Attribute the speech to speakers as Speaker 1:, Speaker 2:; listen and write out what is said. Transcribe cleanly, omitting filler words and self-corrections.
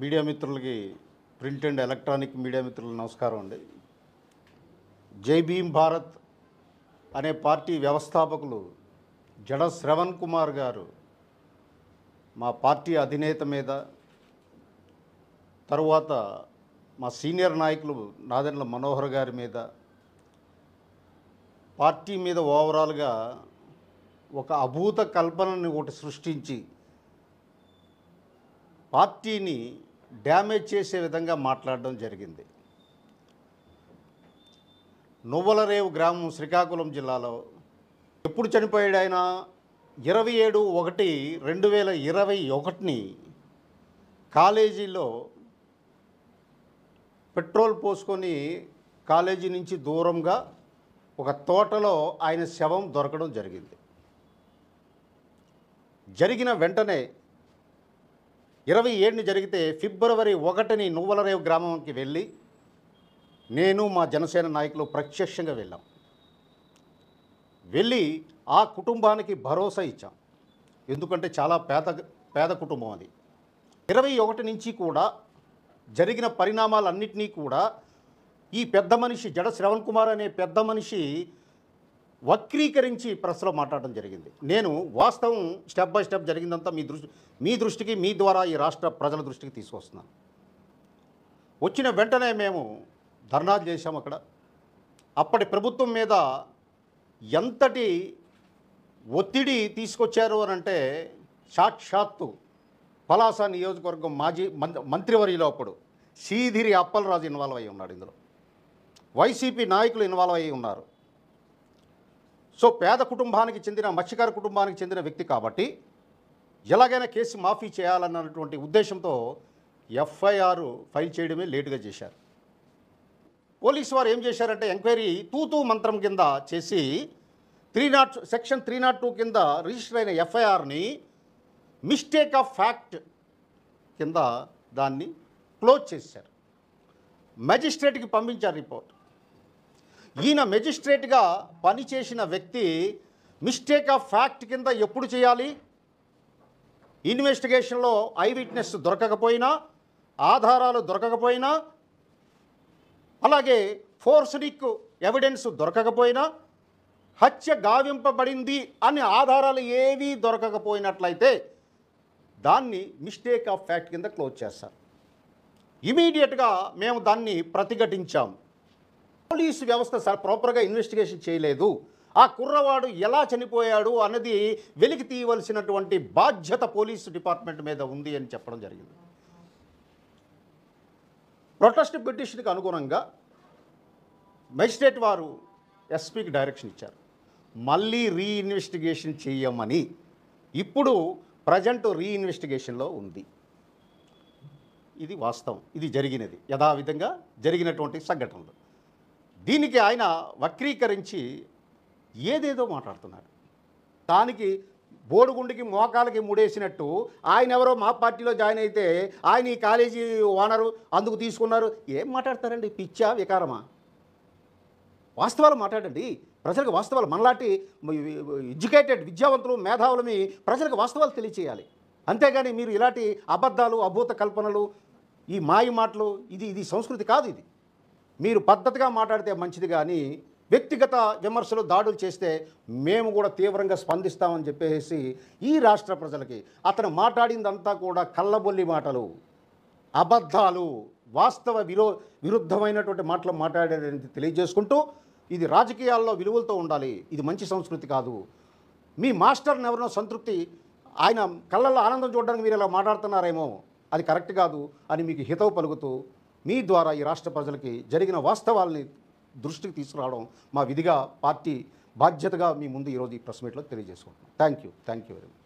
Speaker 1: Media మిత్రులకి print and electronic media మిత్రులకు నమస్కారం అండి. జై భీమ్ భారత్ అనే పార్టీ వ్యవస్థాపకులు జడ శ్రవణ్ కుమార్ గారు మా పార్టీ అధినేత మీద, తరువాత మా సీనియర్ నాయకులు నాదెండ్ల మనోహర్ గారి మీద, పార్టీ మీద ఓవరాల్గా ఒక అభూత కల్పనని ఒకటి సృష్టించి పార్టీని డ్యామేజ్ చేసే విధంగా మాట్లాడడం జరిగింది. నువ్వలరేవు గ్రామం శ్రీకాకుళం జిల్లాలో ఎప్పుడు చనిపోయాడు ఆయన? 27/1/2021 కాలేజీలో పెట్రోల్ పోసుకొని కాలేజీ నుంచి దూరంగా ఒక తోటలో ఆయన శవం దొరకడం జరిగింది. జరిగిన వెంటనే 27 జరిగితే ఫిబ్రవరి 1 నువ్వలరేవు గ్రామంకి వెళ్ళి నేను మా జనసేన నాయకులు ప్రత్యక్షంగా వెళ్ళాం. వెళ్ళి ఆ కుటుంబానికి భరోసా ఇచ్చాం. ఎందుకంటే చాలా పేద కుటుంబం అది. 21 నుంచి కూడా జరిగిన పరిణామాలన్నింటినీ కూడా ఈ పెద్ద మనిషి జడ శ్రవణ్ కుమార్ అనే పెద్ద మనిషి వక్రీకరించి ప్రెస్లో మాట్లాడడం జరిగింది. నేను వాస్తవం స్టెప్ బై స్టెప్ జరిగిందంతా మీ దృష్టికి మీ ద్వారా ఈ రాష్ట్ర ప్రజల దృష్టికి తీసుకొస్తున్నాను. వచ్చిన వెంటనే మేము ధర్నాలు చేశాం. అక్కడ అప్పటి ప్రభుత్వం మీద ఎంతటి ఒత్తిడి తీసుకొచ్చారు అని అంటే, సాక్షాత్తు పలాస నియోజకవర్గం మాజీ మంత్రివర్యులు అప్పుడు సీదిరి అప్పలరాజు ఇన్వాల్వ్ అయ్యి ఉన్నాడు. ఇందులో వైసీపీ నాయకులు ఇన్వాల్వ్ అయ్యి ఉన్నారు. సో పేద కుటుంబానికి చెందిన, మత్స్యకార కుటుంబానికి చెందిన వ్యక్తి కాబట్టి ఎలాగైనా కేసు మాఫీ చేయాలన్నటువంటి ఉద్దేశంతో ఎఫ్ఐఆర్ ఫైల్ చేయడమే లేటుగా చేశారు. పోలీసు వారు ఏం చేశారంటే, ఎంక్వైరీ తూతూ మంత్రం కింద చేసి సెక్షన్ 302 కింద రిజిస్టర్ అయిన ఎఫ్ఐఆర్ని మిస్టేక్ ఆఫ్ ఫ్యాక్ట్ కింద దాన్ని క్లోజ్ చేశారు. మెజిస్ట్రేట్కి పంపించారు రిపోర్ట్. ఈయన మెజిస్ట్రేట్గా పనిచేసిన వ్యక్తి మిస్టేక్ ఆఫ్ ఫ్యాక్ట్ కింద ఎప్పుడు చేయాలి? ఇన్వెస్టిగేషన్లో ఐ విట్నెస్ దొరకకపోయినా, ఆధారాలు దొరకకపోయినా, అలాగే ఫోర్స్నిక్ ఎవిడెన్స్ దొరకకపోయినా, హత్య గావింపబడింది అని ఆధారాలు ఏవీ దొరకకపోయినట్లయితే దాన్ని మిస్టేక్ ఆఫ్ ఫ్యాక్ట్ కింద క్లోజ్ చేస్తారు. ఇమీడియట్గా మేము దాన్ని ప్రతిఘటించాం. పోలీసు వ్యవస్థ ప్రాపర్గా ఇన్వెస్టిగేషన్ చేయలేదు, ఆ కుర్రవాడు ఎలా చనిపోయాడు అన్నది వెలికి తీయవలసినటువంటి బాధ్యత పోలీసు డిపార్ట్మెంట్ మీద ఉంది అని చెప్పడం జరిగింది. ప్రొటెస్ట్ పిటిషన్కి అనుగుణంగా మెజిస్ట్రేట్ వారు ఎస్పీకి డైరెక్షన్ ఇచ్చారు, మళ్ళీ రీఇన్వెస్టిగేషన్ చేయమని. ఇప్పుడు ప్రజెంట్ రీఇన్వెస్టిగేషన్లో ఉంది. ఇది వాస్తవం, ఇది జరిగినది, యథావిధంగా జరిగినటువంటి సంఘటనలు. దీనికి ఆయన వక్రీకరించి ఏదేదో మాట్లాడుతున్నారు. దానికి బోడుగుండికి మోకాలకి ముడేసినట్టు ఆయన ఎవరో మా పార్టీలో జాయిన్ అయితే ఆయన ఈ కాలేజీ ఓనరు అందుకు తీసుకున్నారు. ఏం మాట్లాడతారండి? పిచ్చా, వికారమా? వాస్తవాలు మాట్లాడండి. ప్రజలకు వాస్తవాలు, మనలాంటి ఎడ్యుకేటెడ్ విద్యావంతులు మేధావులని ప్రజలకు వాస్తవాలు తెలియచేయాలి. అంతేగాని మీరు ఇలాంటి అబద్ధాలు, అభూత కల్పనలు, ఈ మాయ మాటలు, ఇది సంస్కృతి కాదు. ఇది మీరు పద్ధతిగా మాట్లాడితే మంచిది, కానీ వ్యక్తిగత విమర్శలు, దాడులు చేస్తే మేము కూడా తీవ్రంగా స్పందిస్తామని చెప్పేసి ఈ రాష్ట్ర ప్రజలకి అతను మాట్లాడిందంతా కూడా కళ్ళబొల్లి మాటలు, అబద్ధాలు, వాస్తవ విరుద్ధమైనటువంటి మాటలు మాట్లాడేది తెలియజేసుకుంటూ, ఇది రాజకీయాల్లో విలువలతో ఉండాలి, ఇది మంచి సంస్కృతి కాదు. మీ మాస్టర్ని ఎవరినో సంతృప్తి, ఆయన కళ్ళల్లో ఆనందం చూడడానికి మీరు ఇలా మాట్లాడుతున్నారేమో, అది కరెక్ట్ కాదు అని మీకు హితవు పలుకుతూ, మీ ద్వారా ఈ రాష్ట్ర ప్రజలకి జరిగిన వాస్తవాల్ని దృష్టికి తీసుకురావడం మా విధిగా, పార్టీ బాధ్యతగా మీ ముందు ఈరోజు ఈ ప్రెస్ మీట్లో తెలియజేసుకుంటున్నాం. Thank you very much.